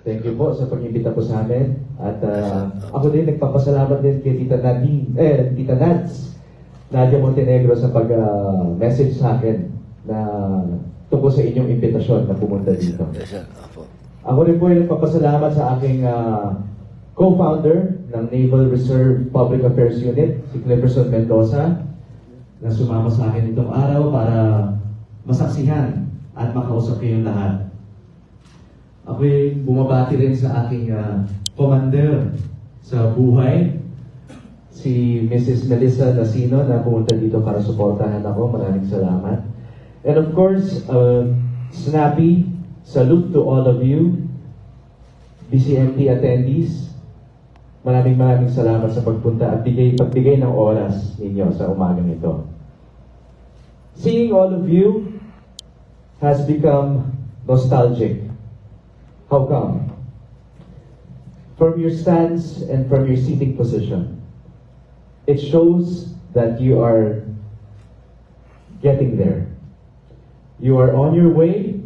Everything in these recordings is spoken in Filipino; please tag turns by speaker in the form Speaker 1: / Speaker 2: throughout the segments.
Speaker 1: Thank you po sa pag-imbita po sa amin. At ako din nagpapasalamat din kay Tita Nads, Nadia Montenegro sa pag-message sa akin na tungkol sa inyong imbitasyon na pumunta dito. Ako rin po ay nagpapasalamat sa aking co-founder ng Naval Reserve Public Affairs Unit, si Clifferson Mendoza, na sumama sa akin itong araw para masaksihan at makausap kayong lahat. Ako'y bumabati rin sa aking commander sa buhay, si Mrs. Melissa Nasino, na pumunta dito para suportahan ako. Maraming salamat. And of course, snappy salute to all of you, BCMT attendees. Maraming salamat sa pagpunta at pagbigay ng oras ninyo sa umagang ito. Seeing all of you has become nostalgic. How come? From your stance and from your seating position, it shows that you are getting there. You are on your way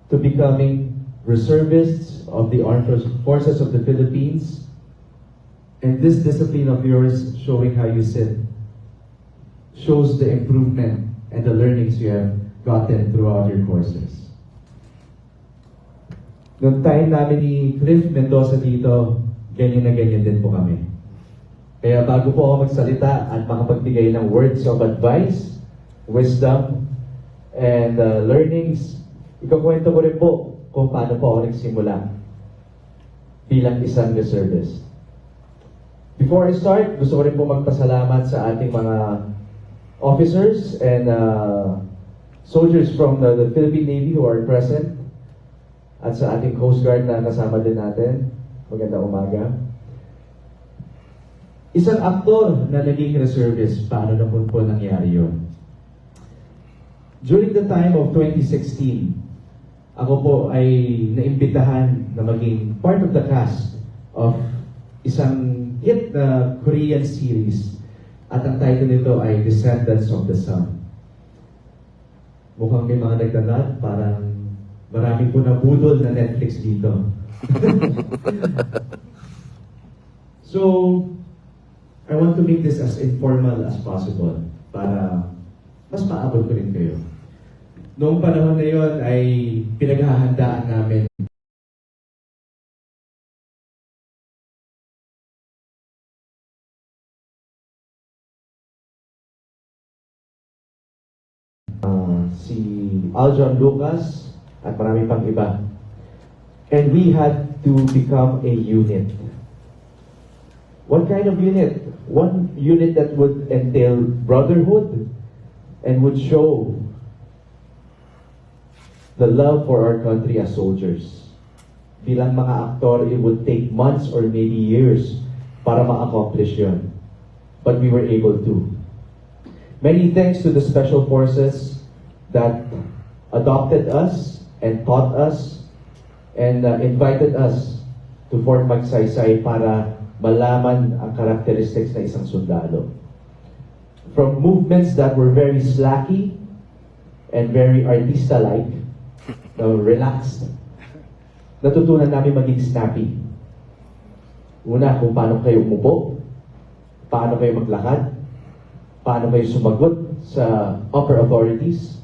Speaker 1: to becoming reservists of the Armed Forces of the Philippines. And this discipline of yours, showing how you sit, shows the improvement and the learnings you have gotten throughout your courses. Noong time namin ni Cliff Mendoza dito, ganyan na ganyan din po kami. Kaya bago po ako magsalita at makapagbigay ng words of advice, wisdom, and learnings, ikakwento ko rin po kung paano po ako nagsimula bilang isang reservist. Before I start, gusto ko rin po magpasalamat sa ating mga officers and soldiers from the Philippine Navy who are present, at sa ating Coast Guard na kasama din natin. Magandang umaga. Isang aktor na naging reservist, paano na po nangyari yun? During the time of 2016, ako po ay naimbitahan na maging part of the cast of isang hit na Korean series. At ang title nito ay Descendants of the Sun. Mukhang may mga nagdanat, parang marami po na budol na Netflix dito. So, I want to make this as informal as possible para mas maabot ko rin kayo. Noong panahon na yon ay pinaghahandaan namin si Aljon Lucas at marami pang iba. And we had to become a unit. What kind of unit? One unit that would entail brotherhood and would show the love for our country as soldiers. Bilang mga aktor, it would take months or maybe years para ma-accomplish yun. But we were able to. Many thanks to the Special Forces that adopted us and taught us and invited us to Fort Magsaysay para malaman ang characteristics na isang sundalo. From movements that were very slacky and very artista-like, relaxed, natutunan namin maging snappy. Una, kung paano kayo umupo, paano kayo maglakad, paano kayo sumagot sa upper authorities.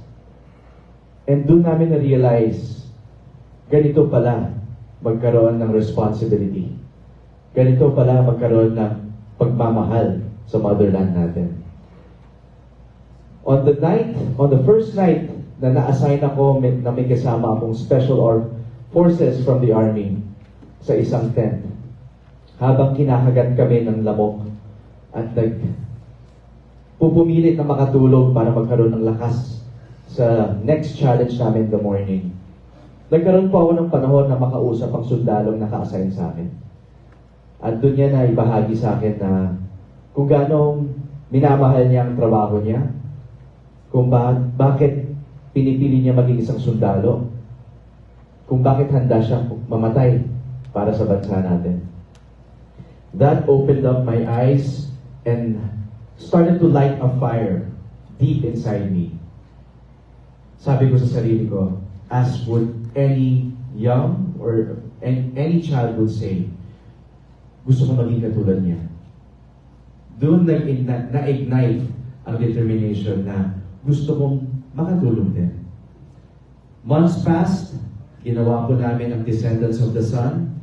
Speaker 1: And doon namin na-realize, ganito pala magkaroon ng responsibility. Ganito pala magkaroon ng pagmamahal sa motherland natin. On the first night na na-assign ako na may kasama akong special forces from the army sa isang tent, habang kinakagat kami ng lamok at pupumilit na makatulog para magkaroon ng lakas sa next challenge namin in the morning. Nagkaroon po ako ng panahon na makausap ang sundalong naka-assign sa akin. At doon niya na ibahagi sa akin na kung gaano minamahal niya ang trabaho niya, kung bakit pinipili niya maging isang sundalo, kung bakit handa siya mamatay para sa bansa natin. That opened up my eyes and started to light a fire deep inside me. Sabi ko sa sarili ko, as would any young or any child will say, gusto ko maging katulad niya. Doon na-ignite ang determination na gusto kong makatulong din. Months passed, ginawa po namin ang Descendants of the Sun.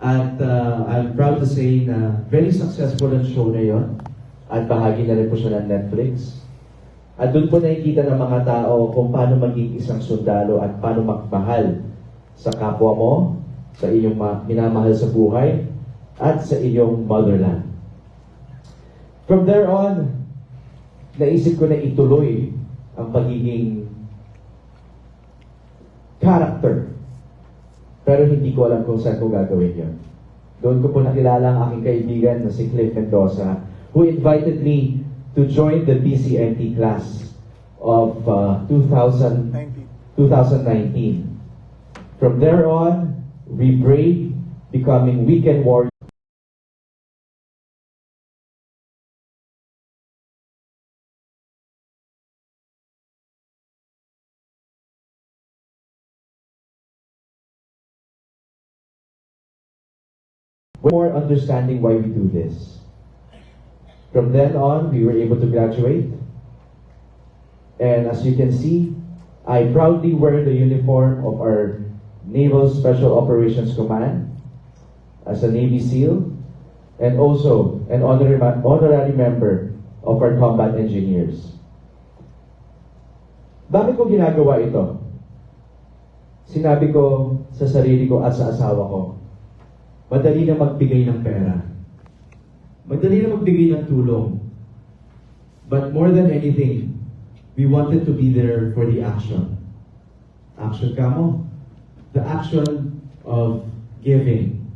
Speaker 1: At I'm proud to say na very successful ang show na yon. At bahagi na rin po siya ng Netflix. At doon po nakikita ng mga tao kung paano maging isang sundalo at paano magmahal sa kapwa mo, sa iyong minamahal sa buhay, at sa iyong motherland. From there on, naisip ko na ituloy ang pagiging character. Pero hindi ko alam kung saan ko gagawin yun. Doon ko po nakilala ang aking kaibigan na si Cliff Mendoza, who invited me to join the BCNT class of 2019. From there on, we prayed, becoming weekend warriors. More understanding why we do this. From then on, we were able to graduate. And as you can see, I proudly wear the uniform of our Naval Special Operations Command as a Navy SEAL, and also an honorary member of our combat engineers. Bakit ko ginagawa ito? Sinabi ko sa sarili ko at sa asawa ko, madali na magbigay ng pera. Madali na magbigay ng tulong. But more than anything, we wanted to be there for the action. Action kamo? The action of giving.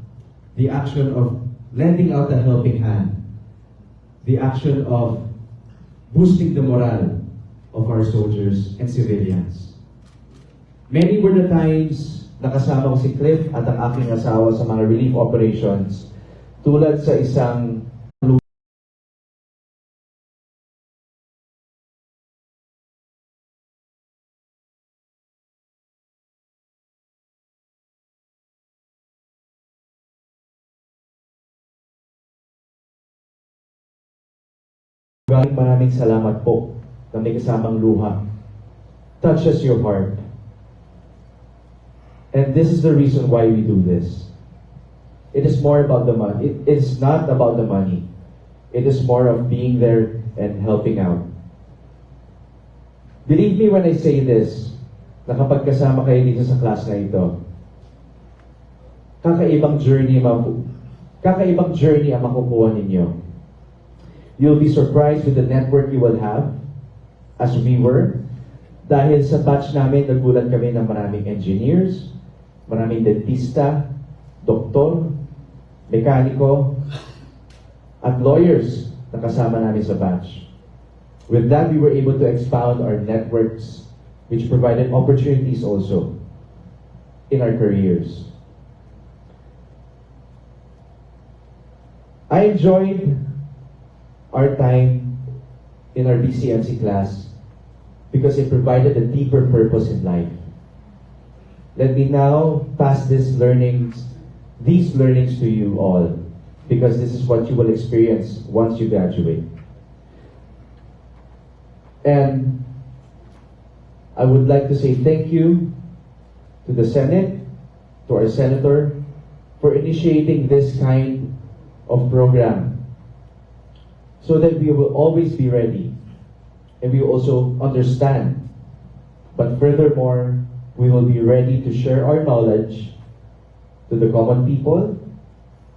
Speaker 1: The action of lending out a helping hand. The action of boosting the morale of our soldiers and civilians. Many were the times nakasama ko si Cliff at ang aking asawa sa mga relief operations tulad sa isang maraming salamat po na may kasamang luha. Touches your heart. And this is the reason why we do this. It is more about the money. It is not about the money. It is more of being there and helping out. Believe me when I say this, na kapag kasama kayo dito sa class na ito, kakaibang journey ang makukuha ninyo. You'll be surprised with the network you will have, as we were, dahil sa batch namin, nagulat kami ng maraming engineers, maraming dentista, doktor, mekaniko, at lawyers na kasama namin sa batch. With that, we were able to expound our networks, which provided opportunities also in our careers. I enjoyed our time in our BCMC class because it provided a deeper purpose in life. Let me now pass these learnings to you all, because this is what you will experience once you graduate. And I would like to say thank you to the Senate, to our Senator, for initiating this kind of program, so that we will always be ready, and we also understand, but furthermore, we will be ready to share our knowledge to the common people,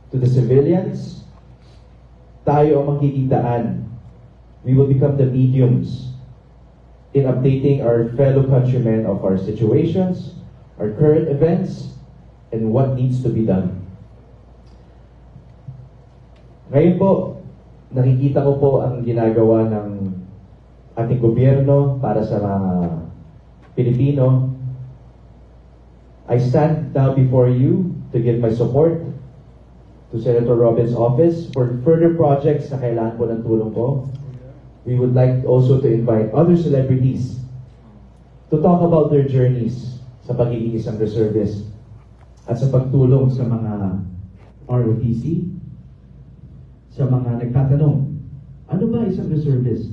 Speaker 1: to the civilians. Tayo ang magiging daan. We will become the mediums in updating our fellow countrymen of our situations, our current events, and what needs to be done. Ngayon po, nakikita ko po ang ginagawa ng ating gobyerno para sa mga Pilipino. I stand now before you to give my support to Senator Robin's office for further projects na kailangan po ng tulong ko. We would like also to invite other celebrities to talk about their journeys sa pagiging isang reservist at sa pagtulong sa mga ROTC, sa mga nagtatanong, ano ba isang reservist?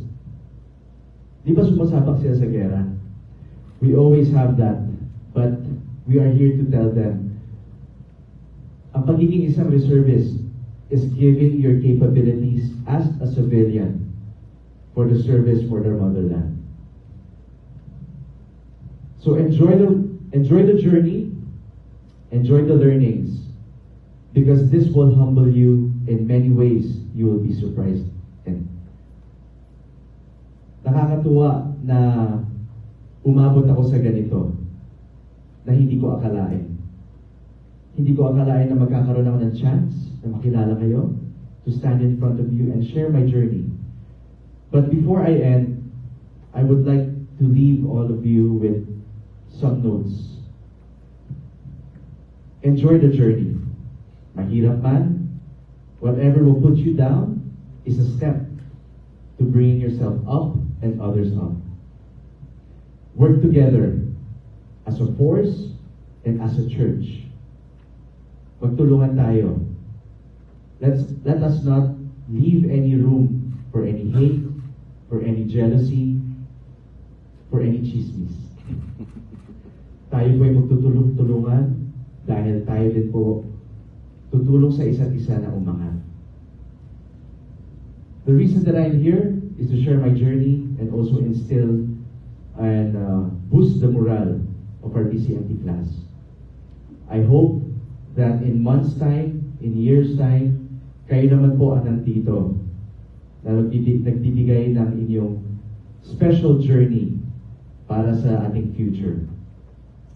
Speaker 1: Di ba sumasabak sila sa gera? We always have that, but we are here to tell them, ang pagiging isang reservist is giving your capabilities as a civilian for the service for their motherland. So enjoy the journey, enjoy the learnings, because this will humble you in many ways you will be surprised in. Nakakatuwa na umabot ako sa ganito na hindi ko akalain. Hindi ko akalain na magkakaroon ako ng chance na makilala kayo, to stand in front of you and share my journey. But before I end, I would like to leave all of you with some notes. Enjoy the journey. Mahirap man, whatever will put you down is a step to bring yourself up and others up. Work together as a force and as a church. Magtulungan tayo. Let us not leave any room for any hate, for any jealousy, for any chismis. Tayo po ay magtutulong-tulungan dahil tayo din po tutulong sa isa't isa na umangat. The reason that I'm here is to share my journey and also instill and boost the morale of our DCMT class. I hope that in months' time, in years' time, kayo naman po ang nandito na nagbibigay ng inyong special journey para sa ating future.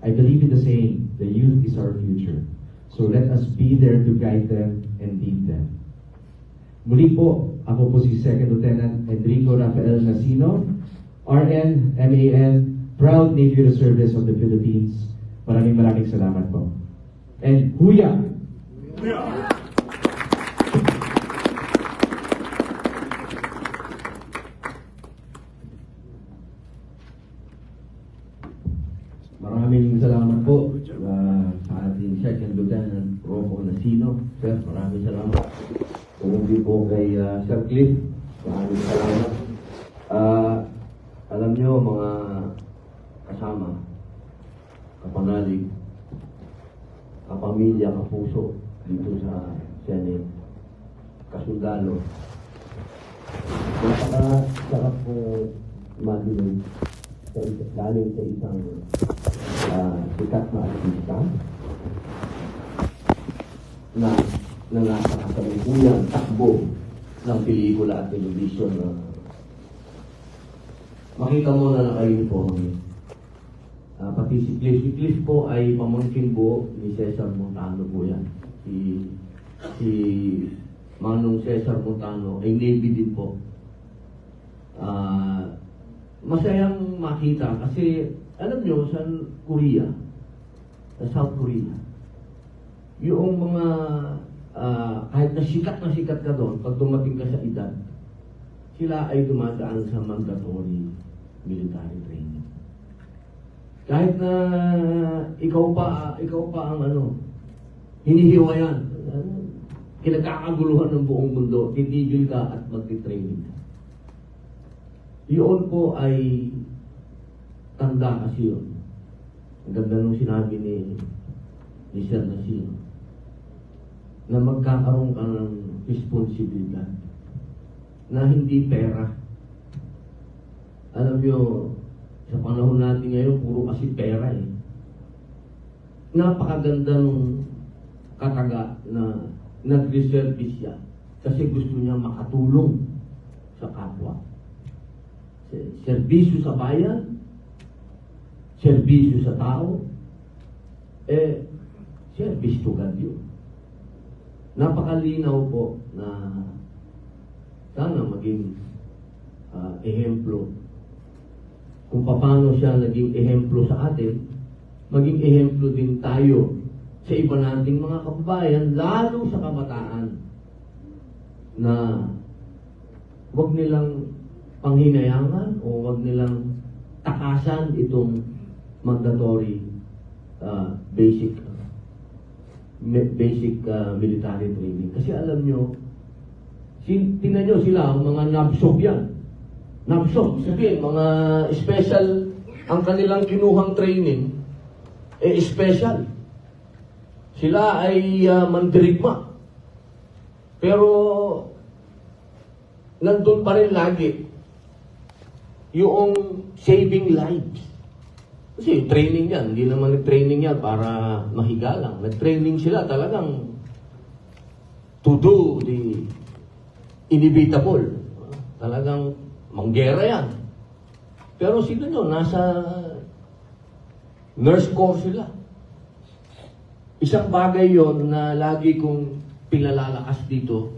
Speaker 1: I believe in the saying, the youth is our future. So let us be there to guide them and lead them. Muli po, ako po si Second Lieutenant Enrico Rafael Nasino, RN, MAN, proud Navy Reservist of the Philippines. Maraming salamat po. And Huya!
Speaker 2: Huya!
Speaker 3: Maraming salamat po sa ating Second Lieutenant Rocco Nasino. Sir, maraming salamat. Tumubi po kay Sir Cliff. Maraming salamat. Alam nyo, mga kasama, kapanalig, kapamilya, kapuso dito sa Senate, kasundalo. Napakasarap po madinig galing sa isang sikat na artista na nasa kasalukuyang takbo ng pelikula at television. Makita mo na naka-uniform. Pati si Cliff. Si Cliff po ay pamangkin buo ni Cesar Montano po yan. Si Manong Cesar Montano ay Navy din po. Masayang makita kasi alam nyo, sa Korea, sa South Korea, yung mga kahit na sikat ka doon, pag dumating ka sa edad, sila ay dumadaan sa mandatory military training. Kahit na ikaw pa ang hinihiwayan, kinagkakaguluhan ng buong mundo, titigil ka at magti-training ka. Yun po ay tanda kasi yun. Ang ganda nung sinabi ni Sir Nasino, na magkakaroon ka ng responsibilidad na hindi pera. Alam nyo, sa panahon natin ngayon, puro kasi pera eh. Napakaganda nung kataga na nag-reservice siya kasi gusto niya makatulong sa kapwa. Serbisyo sa bayan, serbisyo sa tao, service to God yun. Napakalinaw po na sana maging ehemplo. Kung paano siya naging ehemplo sa atin, maging ehemplo din tayo sa iba nating mga kababayan, lalo sa kabataan, na wag nilang panghinayangan o wag nilang takasan itong mandatory basic basic military training. Kasi alam nyo, tingnan nyo sila, mga nabsob yan. Nabsob, sabihin, mga special, ang kanilang kinuhang training, special. Sila ay mandirigma. Pero, nandun pa rin lagi yung saving lives. Kasi training yan, hindi naman nag-training yan para mahiga lang. Nag-training sila talagang to do the inevitable. Talagang manggera yan. Pero sino nyo, nasa nurse corps sila. Isang bagay yon na lagi kong pinalalakas dito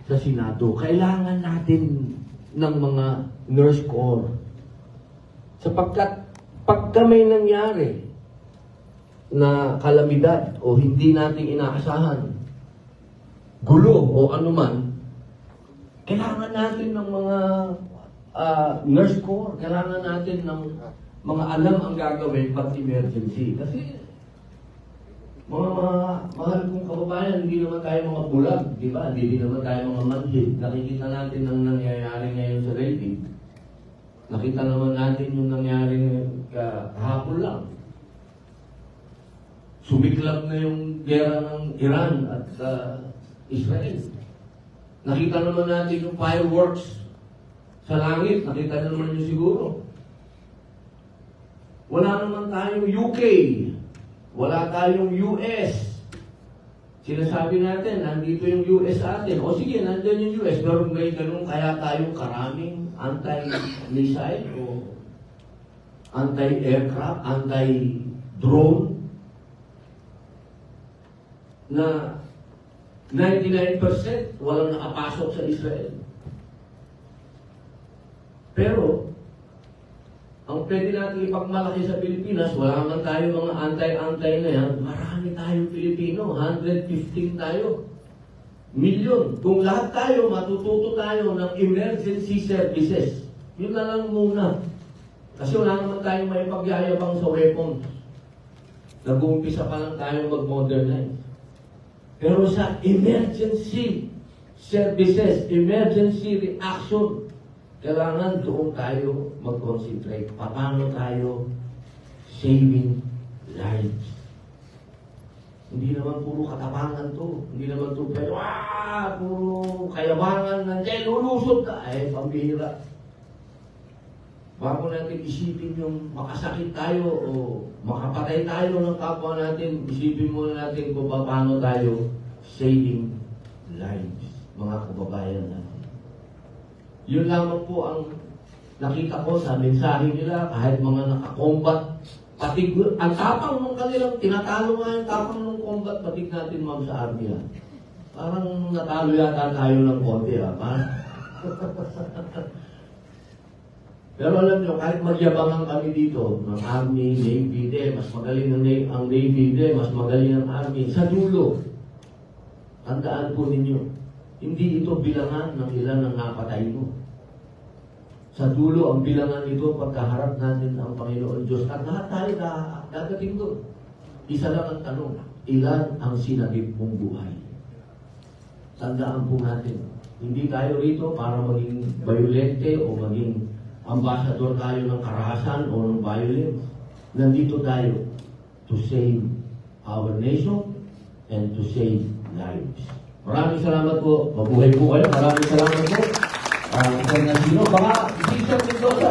Speaker 3: sa Senado. Kailangan natin ng mga nurse corps. Sapagkat pagka may nangyari na kalamidad o hindi natin inaasahan, gulo o anuman, kailangan natin ng mga nurse corps, kailangan natin ng mga alam ang gagawin pag emergency. Kasi mga mahal kong kababayan, hindi naman tayo mga bulag, di ba? Hindi naman tayo mga manhid. Nakikita natin ang nangyayari ngayon sa rating. Nakita naman natin yung nangyari kahapon lang. Sumiklab na yung gera ng Iran at Israel. Nakita naman natin yung fireworks sa langit. Nakita naman nyo siguro. Wala naman tayong UK. Wala tayong US. Sinasabi natin, nandito yung US atin. O sige, nandun yung US. Pero may ganun kaya tayong karaming anti-missile o anti-aircraft, anti-drone na 99% walang nakapasok sa Israel. Pero, ang pwede natin ipagmalaki sa Pilipinas, wala naman tayo mga anti-anti na yan, marami tayong Pilipino, 115 tayo. Milyon. Kung lahat tayo, matututo tayo ng emergency services. Yun na lang muna. Kasi wala naman tayong may pagyayabang sa weapons. Nag-uumpisa pa lang tayo mag-modernize. Pero sa emergency services, emergency reaction, kailangan doon tayo mag-concentrate. Paano tayo saving lives? Hindi naman puro katapangan to. Hindi naman to, pero puro kayabangan, nandiyan, lulusot ka. Pambihira. Bago natin isipin yung makasakit tayo o makapatay tayo ng kapwa natin, isipin muna natin kung paano tayo saving lives, mga kababayan natin. Yun lamang po ang nakita ko sa mensahe nila, kahit mga nakakombat, pati ang tapang ng kanilang, tinatalo nga yung tapang ng combat, pati natin ma'am sa army. Parang natalo yata tayo ng konti. Pero alam nyo, kahit magyabangan kami dito, ng Army, Navy, mas magaling ang Navy, mas magaling ang Army, sa dulo, tandaan po ninyo, hindi ito bilangan ng ilan ang napatay mo. Sa dulo, ang bilangan ito, pagkaharap natin ang Panginoon Diyos, at lahat tayo dadating doon. Isa lang ang tanong, ilan ang sinagip mong buhay? Tandaan po natin, hindi tayo rito para maging violente o maging ambassador tayo ng karahasan o ng violence. Nandito tayo to save our nation and to save lives. Maraming salamat po. Mabuhay po kayo. Maraming salamat po. Internasino. Baka, Bishop Mendoza,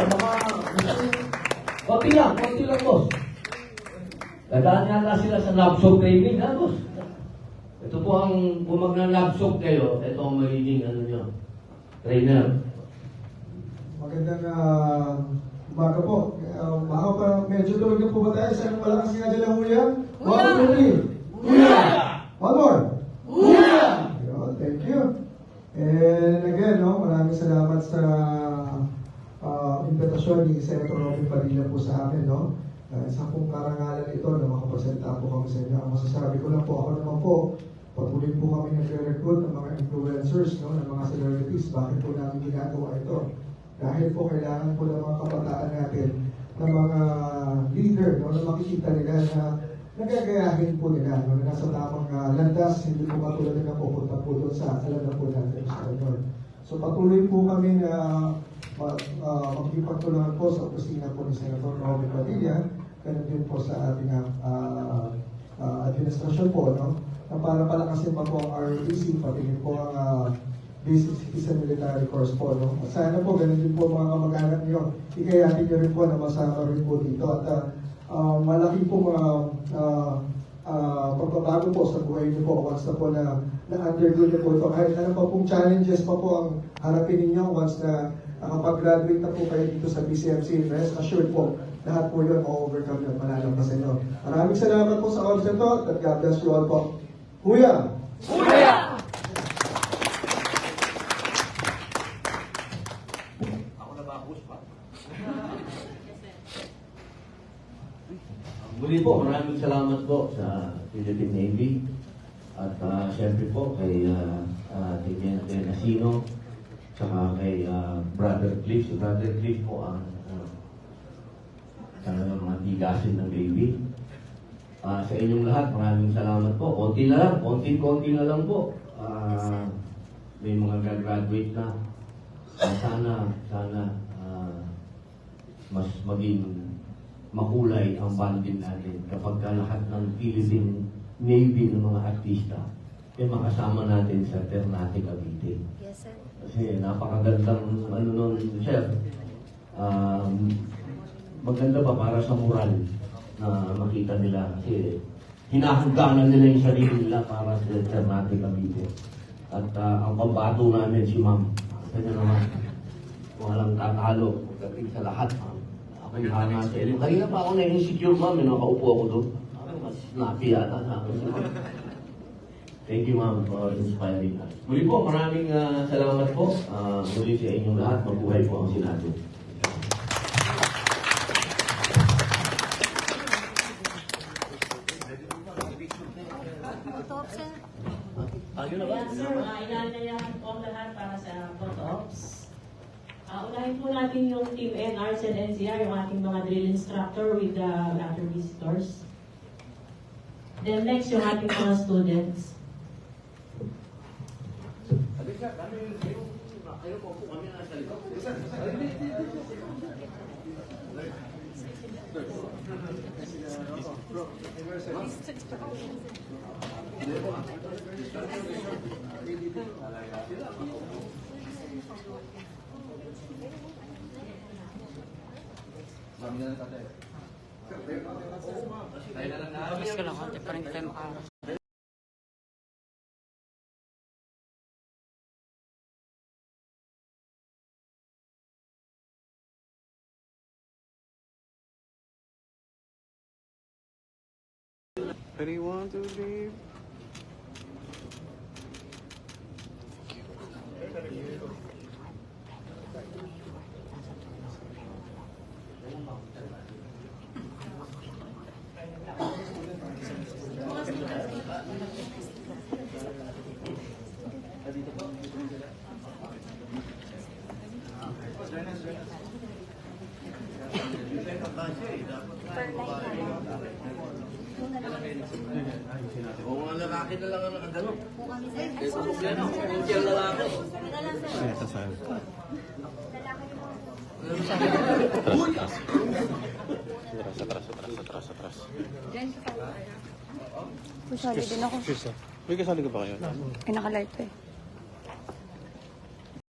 Speaker 3: konti lang, boss. Dadaan yata sila sa labsog training, boss? Ito po ang, kung magna-labsog kayo, ito ang magiging, trainer.
Speaker 2: Magandang umaga po. Baka pa medyo tulog na po ba tayo? Saan malakas nga dyan ang huya? 1, 2, 3. Huya! One more. Huya! Thank you. And again, maraming salamat sa imbitasyon ni Senator Robin Padilla po sa amin. Sa pong karangalan ito na makapresenta po kami sa inyo. Ang masasabi ko lang po, ako naman po, patuloy po kami nagre-recruit ng mga influencers, ng mga celebrities. Bakit po namin ginagawa ito? Dahil po kailangan po ng mga kabataan natin ng mga leader, na makikita nila na nagagayahin po nila, no, na nasa tamang landas, hindi po katulad na pupunta po doon sa alam na po natin sa Senator. So patuloy po kami na magpipagtulungan po sa opisina po ni Senator Robin Padilla, ganun din po sa ating administrasyon po, no, na para palakasin pa po ang ROTC, pati din po ang Basic Citizen Military Corps po, no. At sana po, ganun din po mga kamag-anak niyo, ikayatin niyo rin po na masama rin po dito. At malaki po mga pagbabago po sa buhay niyo po once na po na-undergo niyo po ito. Kahit ano pa pong challenges pa po ang harapin ninyo once na nakapag-graduate na po kayo dito sa BCMC, rest assured po, lahat po yun ma-overcome at malalampasan nyo. Maraming salamat po sa oras nito at God bless you all po. Huya!
Speaker 4: Huya!
Speaker 3: Muli po, maraming salamat po sa Philippine Navy at siyempre po kay Teniente Nasino saka kay Brother Cliff. Si Brother Cliff po ang mga tigasin ng Navy. Sa inyong lahat, maraming salamat po. Konti na lang, konti na lang po. May mga graduate na. Sana mas maging makulay ang banding natin kapag lahat ng Philippine Navy ng mga artista ay makasama natin sa Ternate, Cavite.
Speaker 4: Yes, sir.
Speaker 3: Kasi napakagandang nun, Chef. Maganda pa para sa moral na makita nila kasi hinahangganan nila yung sarili nila para sa Ternate, Cavite. At ang pambato namin si Ma'am. Kanya naman, walang tatalo pagdating sa lahat, Ma'am. May hanga sa ilim. Kanina pa ako na-insecure, ma'am. Nakaupo ako doon. Mas snappy yata sa akin. Thank you, ma'am, for inspiring us. Muli po, maraming salamat po. Muli sa inyong lahat. Mabuhay po ang Senado.
Speaker 5: Yes, sir. Inanayahan po ang lahat para sa photo-ops. Unahin po natin yung Team NRs and NCR, yung ating mga drill instructor with the latter visitors. Then next, yung ating mga students.
Speaker 4: Tapos ka lang, konti pa rin tayo makakas.
Speaker 6: Ready, 1, 2, 3.
Speaker 3: O mga lalaki na lang ang nakagano. Kaya ano, yung lalaki.
Speaker 4: Kasali din ako.
Speaker 6: May kasali ka ba kayo?
Speaker 4: Pinaka-live ko eh.